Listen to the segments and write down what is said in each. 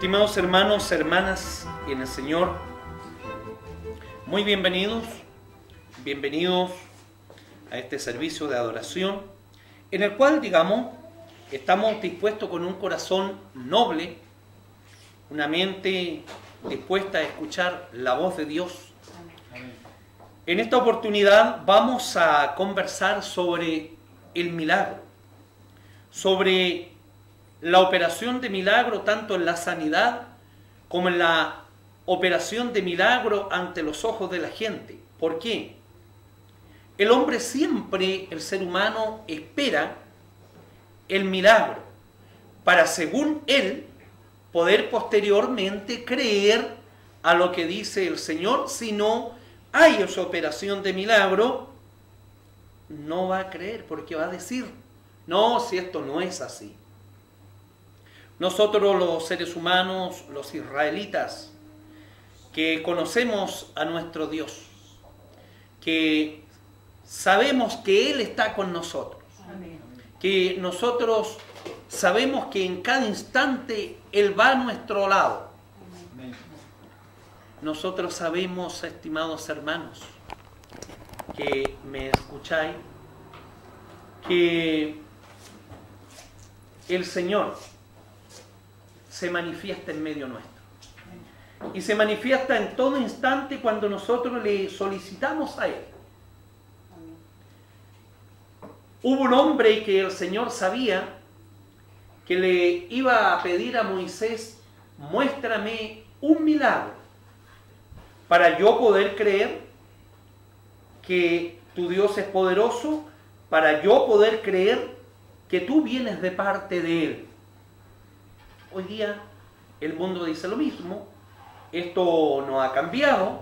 Estimados hermanos, hermanas en el Señor, muy bienvenidos a este servicio de adoración, en el cual, estamos dispuestos con un corazón noble, una mente dispuesta a escuchar la voz de Dios. En esta oportunidad vamos a conversar sobre el milagro, sobre la operación de milagro tanto en la sanidad como en la operación de milagro ante los ojos de la gente. ¿Por qué? El hombre siempre, el ser humano, espera el milagro para, según él, poder posteriormente creer a lo que dice el Señor. Si no hay esa operación de milagro, no va a creer, porque va a decir, no, si esto no es así. Nosotros los seres humanos, los israelitas, que conocemos a nuestro Dios, que sabemos que Él está con nosotros, que nosotros sabemos que en cada instante Él va a nuestro lado. Nosotros sabemos, estimados hermanos, que me escucháis, que el Señor se manifiesta en medio nuestro. Y se manifiesta en todo instante cuando nosotros le solicitamos a Él. Hubo un hombre que el Señor sabía que le iba a pedir a Moisés, muéstrame un milagro para yo poder creer que tu Dios es poderoso, para yo poder creer que tú vienes de parte de Él. Hoy día el mundo dice lo mismo, esto no ha cambiado.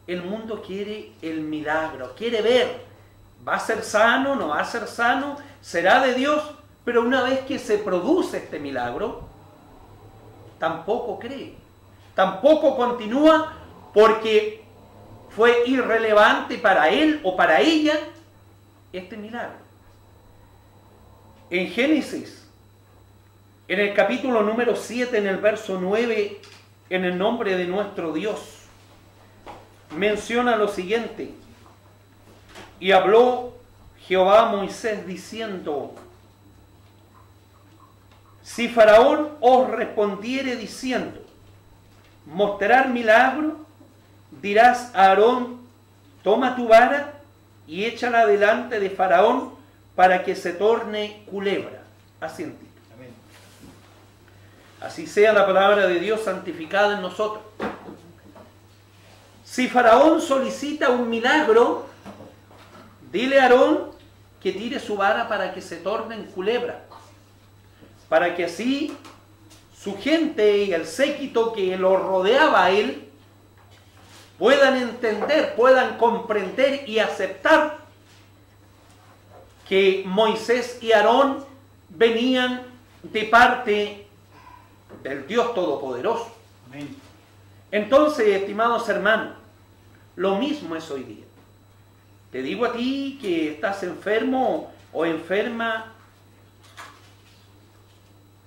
El mundo quiere el milagro, quiere ver, ¿va a ser sano, no va a ser sano? ¿Será de Dios? Pero una vez que se produce este milagro, tampoco cree, tampoco continúa, porque fue irrelevante para él o para ella este milagro. En Génesis, en el capítulo número 7, en el verso 9, en el nombre de nuestro Dios, menciona lo siguiente: y habló Jehová a Moisés diciendo, si Faraón os respondiere diciendo, mostrar milagro, dirás a Aarón, toma tu vara y échala delante de Faraón para que se torne culebra. Así en ti. Así sea la palabra de Dios santificada en nosotros. Si Faraón solicita un milagro, dile a Aarón que tire su vara para que se torne en culebra, para que así su gente y el séquito que lo rodeaba a él puedan entender, puedan comprender y aceptar que Moisés y Aarón venían de parte del Dios Todopoderoso. Amén. Entonces, estimados hermanos, lo mismo es hoy día. Te digo a ti que estás enfermo o enferma,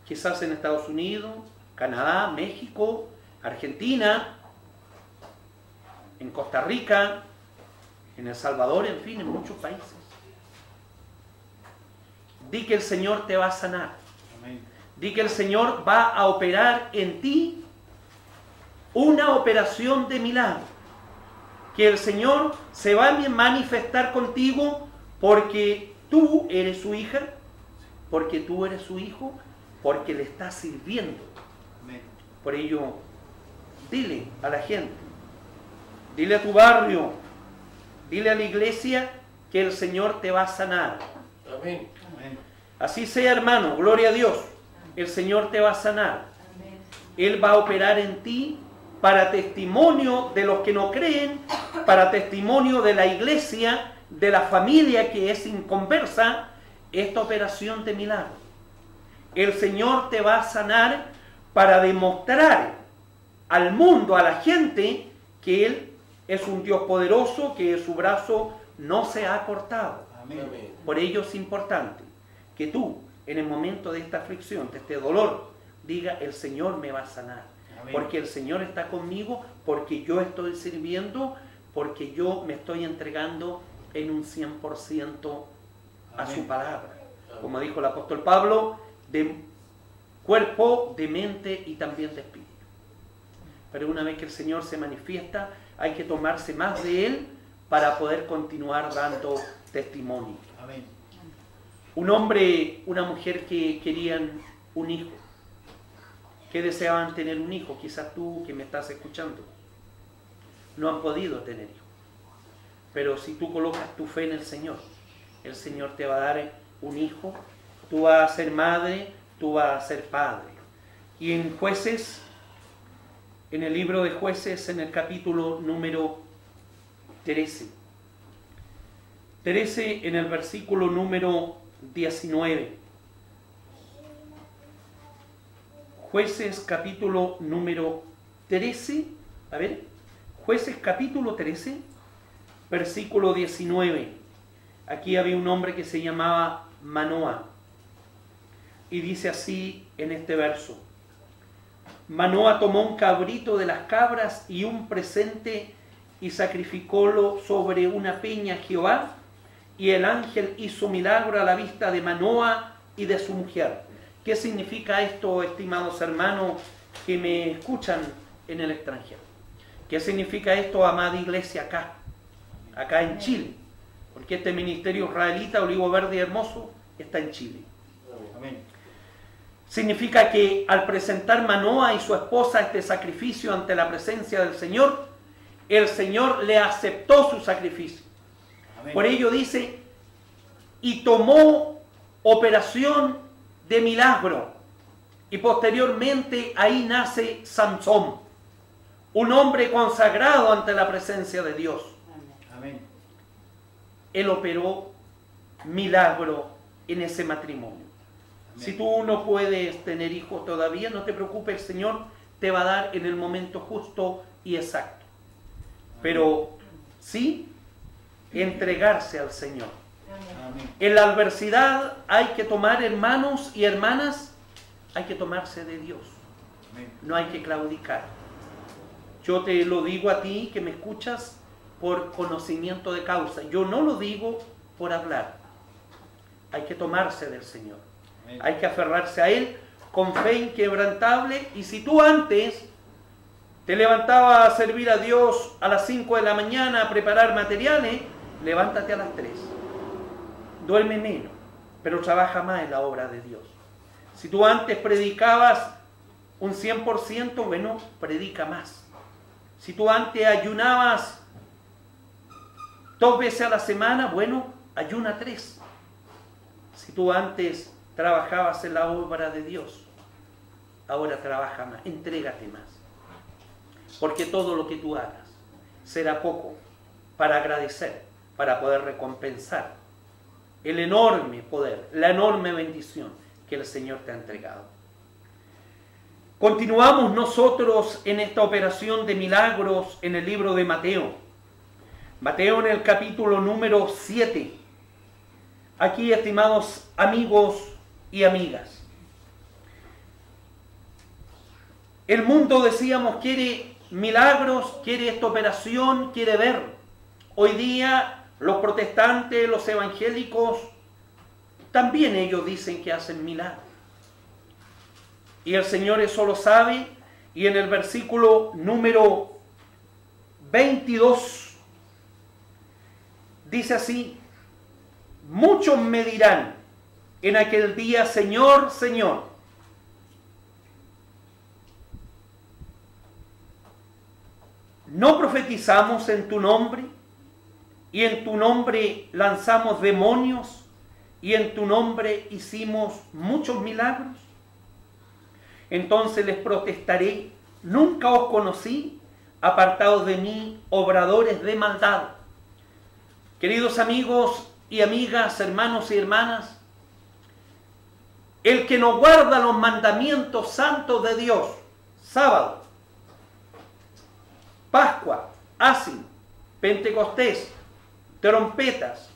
quizás en Estados Unidos, Canadá, México, Argentina, en Costa Rica, en El Salvador, en fin, en muchos países. Di que el Señor te va a sanar. Amén. Di que el Señor va a operar en ti una operación de milagro. Que el Señor se va a manifestar contigo porque tú eres su hija, porque tú eres su hijo, porque le estás sirviendo. Amén. Por ello, dile a la gente, dile a tu barrio, dile a la iglesia que el Señor te va a sanar. Amén. Amén. Así sea, hermano, gloria a Dios. El Señor te va a sanar. Amén. Él va a operar en ti para testimonio de los que no creen, para testimonio de la iglesia, de la familia que es inconversa, esta operación de milagro. El Señor te va a sanar para demostrar al mundo, a la gente, que Él es un Dios poderoso, que su brazo no se ha cortado. Amén. Por ello es importante que tú, en el momento de esta aflicción, de este dolor, diga, el Señor me va a sanar. Amén. Porque el Señor está conmigo, porque yo estoy sirviendo, porque yo me estoy entregando en un 100% a Amén. su palabra. Como dijo el apóstol Pablo, de cuerpo, de mente y también de espíritu. Pero una vez que el Señor se manifiesta, hay que tomarse más de Él para poder continuar dando testimonio. Amén. Un hombre, una mujer que querían un hijo, que deseaban tener un hijo, quizás tú que me estás escuchando, no han podido tener hijo. Pero si tú colocas tu fe en el Señor te va a dar un hijo, tú vas a ser madre, tú vas a ser padre. Y en Jueces, en el libro de Jueces, en el capítulo número 13, en el versículo número 19. Jueces capítulo número 13, a ver, Jueces capítulo 13, versículo 19. Aquí había un hombre que se llamaba Manoah, y dice así en este verso: Manoah tomó un cabrito de las cabras y un presente y sacrificólo sobre una peña a Jehová, y el ángel hizo milagro a la vista de Manoah y de su mujer. ¿Qué significa esto, estimados hermanos que me escuchan en el extranjero? ¿Qué significa esto, amada iglesia, acá en Chile? Porque este ministerio israelita, Olivo Verde y Hermoso, está en Chile. Amén. Significa que al presentar Manoah y su esposa este sacrificio ante la presencia del Señor, el Señor le aceptó su sacrificio. Amén. Por ello dice, y tomó operación de milagro. Y posteriormente ahí nace Sansón, un hombre consagrado ante la presencia de Dios. Amén. Él operó milagro en ese matrimonio. Amén. Si tú no puedes tener hijos todavía, no te preocupes, el Señor te va a dar en el momento justo y exacto. Pero sí, entregarse al Señor. Amén. En la adversidad hay que tomar, hermanos y hermanas, hay que tomarse de Dios. Amén. No hay que claudicar. Yo te lo digo a ti que me escuchas por conocimiento de causa. Yo no lo digo por hablar. Hay que tomarse del Señor. Amén. Hay que aferrarse a Él con fe inquebrantable. Y si tú antes te levantabas a servir a Dios a las 5 de la mañana, a preparar materiales, levántate a las 3. Duerme menos, pero trabaja más en la obra de Dios. Si tú antes predicabas un 100%, bueno, predica más. Si tú antes ayunabas 2 veces a la semana, bueno, ayuna 3. Si tú antes trabajabas en la obra de Dios, ahora trabaja más, entrégate más. Porque todo lo que tú hagas será poco para agradecer, para poder recompensar el enorme poder, la enorme bendición que el Señor te ha entregado. Continuamos nosotros en esta operación de milagros en el libro de Mateo. Mateo en el capítulo número 7. Aquí, estimados amigos y amigas, el mundo, decíamos, quiere milagros, quiere esta operación, quiere ver. Hoy día los protestantes, los evangélicos, también ellos dicen que hacen milagros. Y el Señor eso lo sabe, y en el versículo número 22 dice así: muchos me dirán en aquel día, Señor, Señor, ¿no profetizamos en tu nombre? Y en tu nombre lanzamos demonios, y en tu nombre hicimos muchos milagros. Entonces les protestaré: nunca os conocí, apartados de mí, obradores de maldad. Queridos amigos y amigas, hermanos y hermanas, el que no guarda los mandamientos santos de Dios, sábado, Pascua, Asin, Pentecostés, trompetas,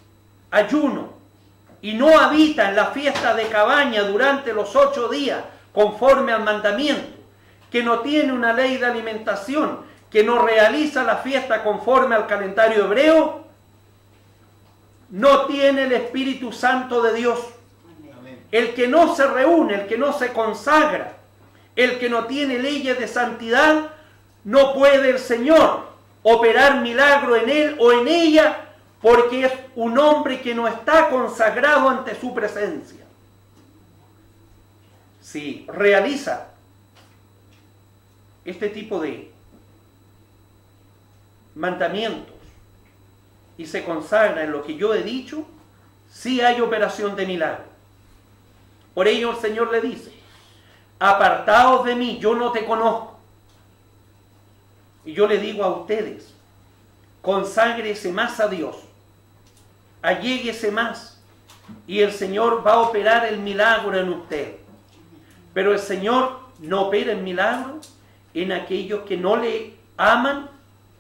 ayuno, y no habita en la fiesta de cabaña durante los 8 días, conforme al mandamiento, que no tiene una ley de alimentación, que no realiza la fiesta conforme al calendario hebreo, no tiene el Espíritu Santo de Dios. Amén. El que no se reúne, el que no se consagra, el que no tiene leyes de santidad, no puede el Señor operar milagro en él o en ella, porque es un hombre que no está consagrado ante su presencia. Si realiza este tipo de mandamientos y se consagra en lo que yo he dicho, sí hay operación de milagro. Por ello el Señor le dice: apartaos de mí, yo no te conozco. Y yo le digo a ustedes: conságrese más a Dios, alléguese más, y el Señor va a operar el milagro en usted. Pero el Señor no opera el milagro en aquellos que no le aman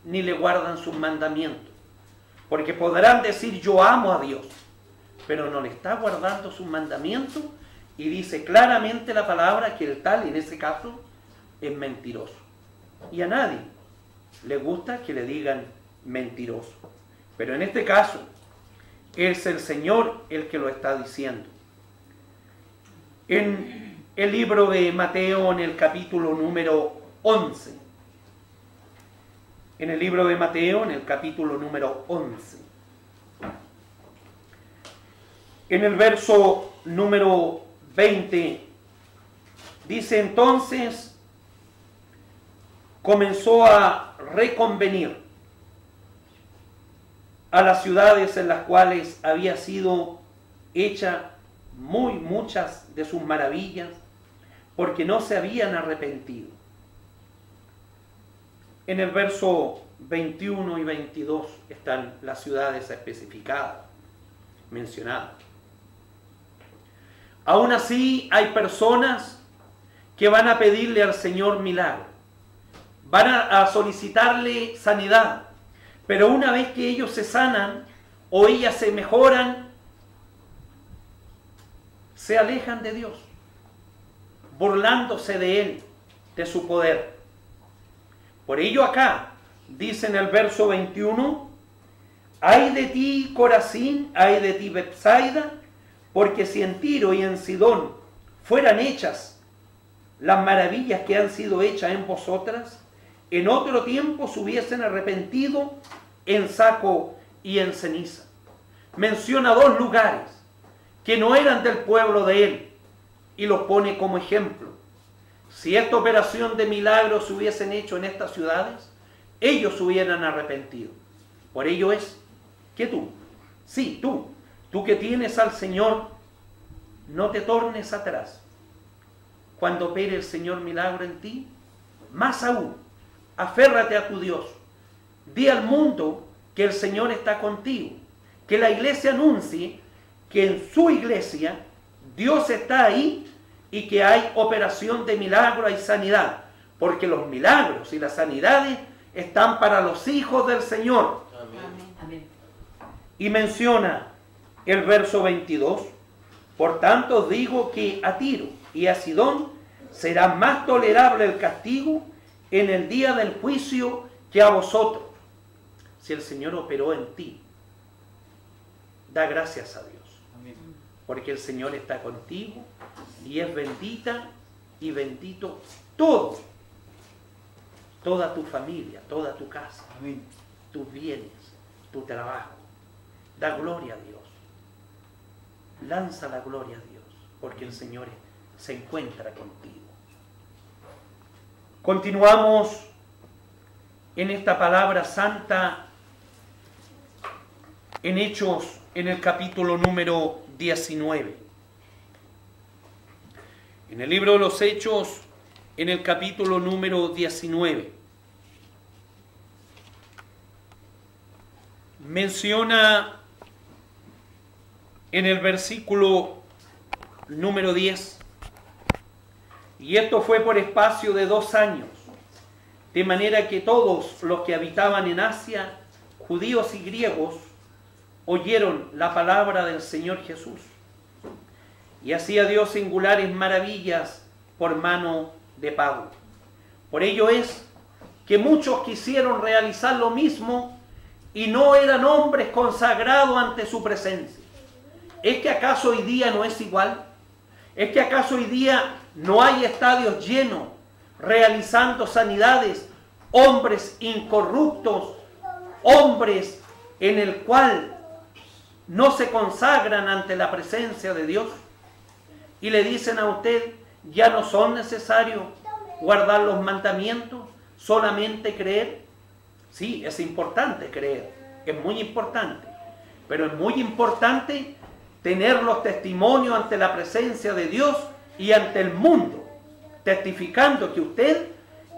ni le guardan sus mandamientos. Porque podrán decir: yo amo a Dios, pero no le está guardando sus mandamientos, y dice claramente la palabra que el tal, en ese caso, es mentiroso. Y a nadie le gusta que le digan mentiroso. Pero en este caso, es el Señor el que lo está diciendo. En el libro de Mateo, en el capítulo número 11, en el libro de Mateo, en el capítulo número 11, en el verso número 20, dice: entonces comenzó a reconvenir a las ciudades en las cuales había sido hecha muchas de sus maravillas, porque no se habían arrepentido. En el verso 21 y 22 están las ciudades especificadas, mencionadas. Aún así hay personas que van a pedirle al Señor milagro, van a solicitarle sanidad, pero una vez que ellos se sanan o ellas se mejoran, se alejan de Dios, burlándose de Él, de su poder. Por ello acá dice en el verso 21: ay de ti, Corazín, ay de ti, Betsaida, porque si en Tiro y en Sidón fueran hechas las maravillas que han sido hechas en vosotras, en otro tiempo se hubiesen arrepentido en saco y en ceniza. Menciona dos lugares que no eran del pueblo de él y los pone como ejemplo. Si esta operación de milagros se hubiesen hecho en estas ciudades, ellos se hubieran arrepentido. Por ello es que tú, sí, tú que tienes al Señor, no te tornes atrás. Cuando opere el Señor milagro en ti, más aún, aférrate a tu Dios. Di al mundo que el Señor está contigo. Que la iglesia anuncie que en su iglesia Dios está ahí y que hay operación de milagro y sanidad. Porque los milagros y las sanidades están para los hijos del Señor. Amén. Y menciona el verso 22: por tanto os digo que a Tiro y a Sidón será más tolerable el castigo en el día del juicio que a vosotros. Si el Señor operó en ti, da gracias a Dios. Amén. Porque el Señor está contigo y es bendita y bendito todo. Toda tu familia, toda tu casa, Amén. tus bienes, tu trabajo. Da gloria a Dios. Lanza la gloria a Dios, porque el Señor se encuentra contigo. Continuamos en esta palabra santa en Hechos, en el capítulo número 19. En el libro de los Hechos, en el capítulo número 19, menciona en el versículo número 10: y esto fue por espacio de 2 años, de manera que todos los que habitaban en Asia, judíos y griegos, oyeron la palabra del Señor Jesús. Y hacía Dios singulares maravillas por mano de Pablo. Por ello es que muchos quisieron realizar lo mismo y no eran hombres consagrados ante su presencia. ¿Es que acaso hoy día no es igual? ¿Es que acaso hoy día no hay estadios llenos realizando sanidades? Hombres incorruptos, hombres en el cual no se consagran ante la presencia de Dios y le dicen a usted, ya no son necesarios guardar los mandamientos, solamente creer. Sí, es importante creer, es muy importante, pero es muy importante tener los testimonios ante la presencia de Dios y ante el mundo, testificando que usted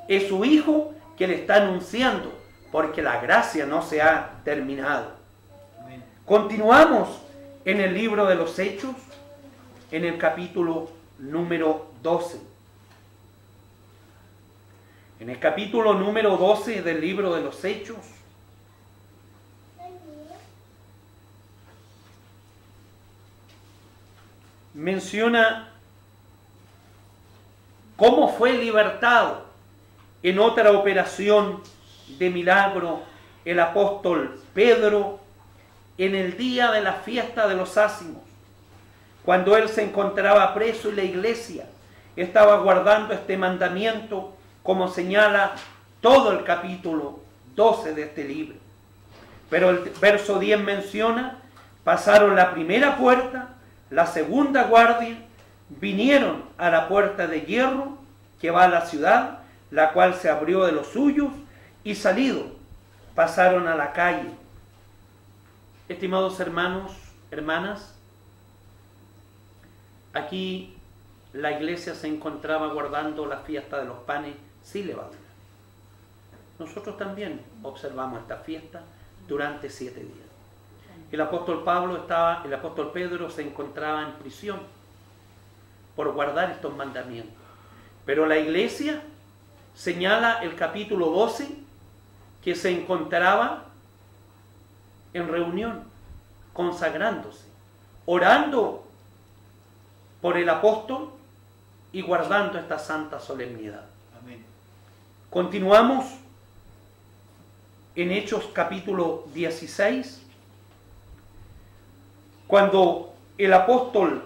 es su hijo que le está anunciando, porque la gracia no se ha terminado. Amén. Continuamos en el libro de los Hechos, en el capítulo número 12. En el capítulo número 12 del libro de los Hechos, menciona cómo fue libertado en otra operación de milagro el apóstol Pedro en el día de la fiesta de los Ázimos, cuando él se encontraba preso y la iglesia estaba guardando este mandamiento, como señala todo el capítulo 12 de este libro. Pero el verso 10 menciona, pasaron la primera puerta, la segunda guardia, vinieron a la puerta de hierro que va a la ciudad, la cual se abrió de los suyos, y salido, pasaron a la calle. Estimados hermanos, hermanas, aquí la iglesia se encontraba guardando la fiesta de los panes sin levadura. Nosotros también observamos esta fiesta durante 7 días. El apóstol Pedro se encontraba en prisión por guardar estos mandamientos. Pero la iglesia señala el capítulo 12 que se encontraba en reunión, consagrándose, orando por el apóstol y guardando esta santa solemnidad. Amén. Continuamos en Hechos capítulo 16, cuando el apóstol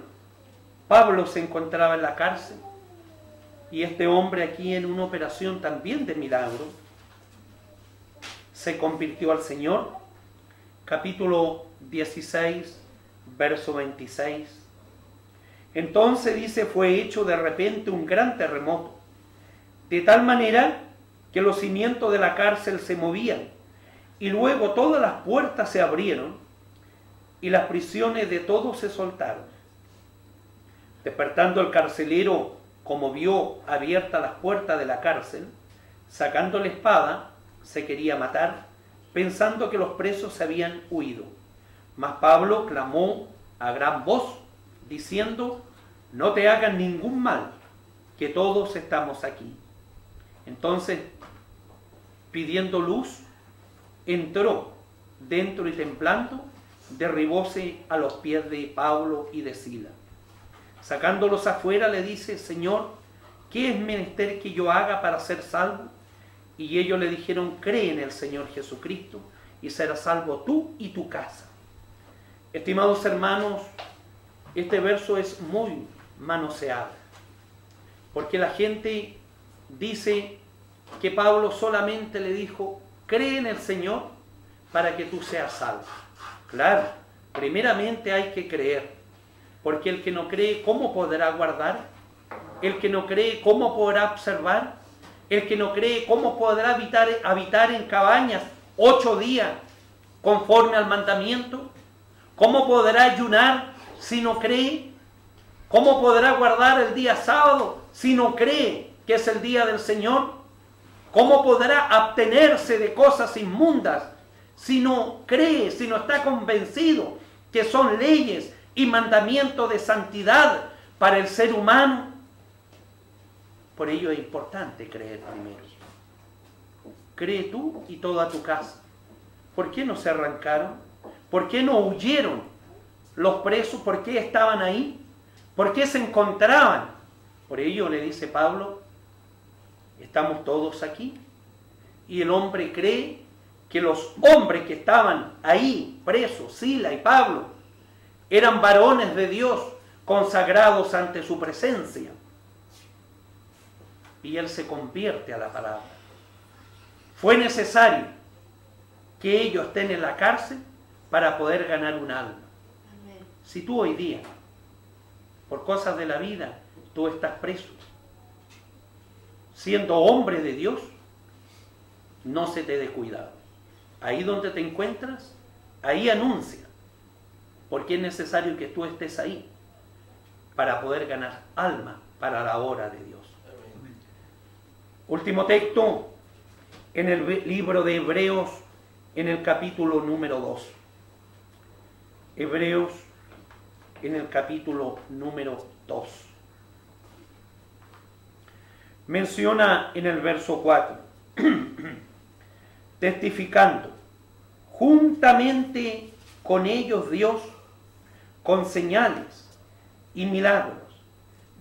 Pablo se encontraba en la cárcel y este hombre aquí en una operación también de milagro se convirtió al Señor. Capítulo 16, verso 26. Entonces dice, fue hecho de repente un gran terremoto, de tal manera que los cimientos de la cárcel se movían, y luego todas las puertas se abrieron, y las prisiones de todos se soltaron. Despertando el carcelero, como vio abiertas las puertas de la cárcel, sacando la espada, se quería matar, pensando que los presos se habían huido. Mas Pablo clamó a gran voz, diciendo, no te hagan ningún mal, que todos estamos aquí. Entonces, pidiendo luz, entró dentro y temblando, derribóse a los pies de Pablo y de Silas. Sacándolos afuera le dice, Señor, ¿qué es menester que yo haga para ser salvo? Y ellos le dijeron, cree en el Señor Jesucristo y serás salvo tú y tu casa. Estimados hermanos, este verso es muy manoseado, porque la gente dice que Pablo solamente le dijo, cree en el Señor para que tú seas salvo. Claro, primeramente hay que creer, porque el que no cree, ¿cómo podrá guardar? El que no cree, ¿cómo podrá observar? El que no cree, ¿cómo podrá habitar en cabañas 8 días conforme al mandamiento? ¿Cómo podrá ayunar si no cree? ¿Cómo podrá guardar el día sábado si no cree que es el día del Señor? ¿Cómo podrá abstenerse de cosas inmundas si no cree, si no está convencido que son leyes y mandamientos de santidad para el ser humano? Por ello es importante creer primero. Cree tú y toda tu casa. ¿Por qué no se arrancaron? ¿Por qué no huyeron los presos? ¿Por qué estaban ahí? ¿Por qué se encontraban Por ello le dice Pablo, estamos todos aquí. Y el hombre cree que los hombres que estaban ahí presos, Sila y Pablo, eran varones de Dios consagrados ante su presencia. Y él se convierte a la palabra. Fue necesario que ellos estén en la cárcel para poder ganar un alma. Amén. Si tú hoy día, por cosas de la vida, tú estás preso, siendo hombre de Dios, no se te dé cuidado. Ahí donde te encuentras, ahí anuncia, porque es necesario que tú estés ahí para poder ganar alma para la obra de Dios. Amén. Último texto en el libro de Hebreos, en el capítulo número 2. Hebreos, en el capítulo número 2. Menciona en el verso 4, testificando, juntamente con ellos Dios, con señales y milagros,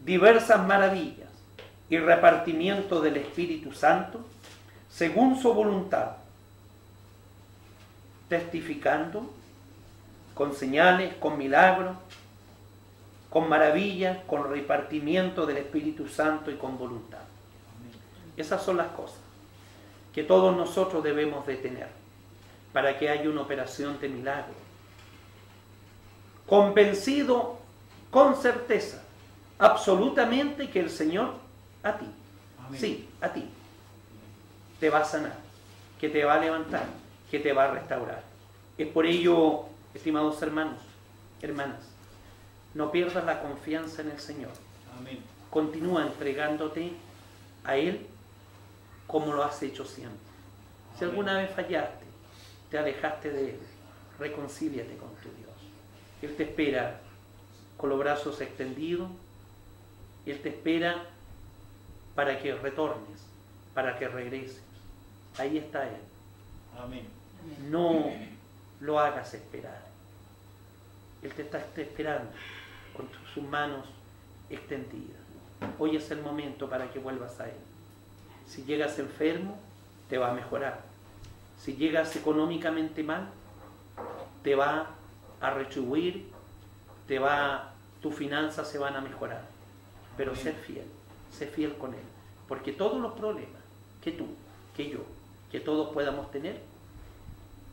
diversas maravillas y repartimiento del Espíritu Santo, según su voluntad, testificando con señales, con milagros, con maravillas, con repartimiento del Espíritu Santo y con voluntad. Esas son las cosas que todos nosotros debemos de tener para que haya una operación de milagro. Convencido con certeza, absolutamente, que el Señor a ti, amén, sí, a ti, te va a sanar, que te va a levantar, que te va a restaurar. Es por ello, estimados hermanos, hermanas, no pierdas la confianza en el Señor. Amén. Continúa entregándote a Él como lo has hecho siempre. Amén. Si alguna vez fallaste, te alejaste de Él, reconcíliate con tu Dios. Él te espera con los brazos extendidos. Él te espera para que retornes, para que regreses. Ahí está Él. Amén. No lo hagas esperar. Él te está esperando con sus manos extendidas. Hoy es el momento para que vuelvas a Él. Si llegas enfermo, te va a mejorar. Si llegas económicamente mal, te va a retribuir, tus finanzas se van a mejorar. Pero sé fiel con Él. Porque todos los problemas que tú, que yo, que todos podamos tener,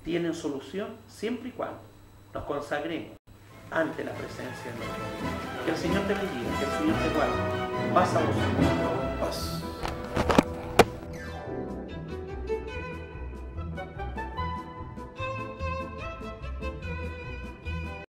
tienen solución siempre y cuando nos consagremos ante la presencia de Dios. Que el Señor te bendiga, que el Señor te guarde. Paz a vosotros. Paz.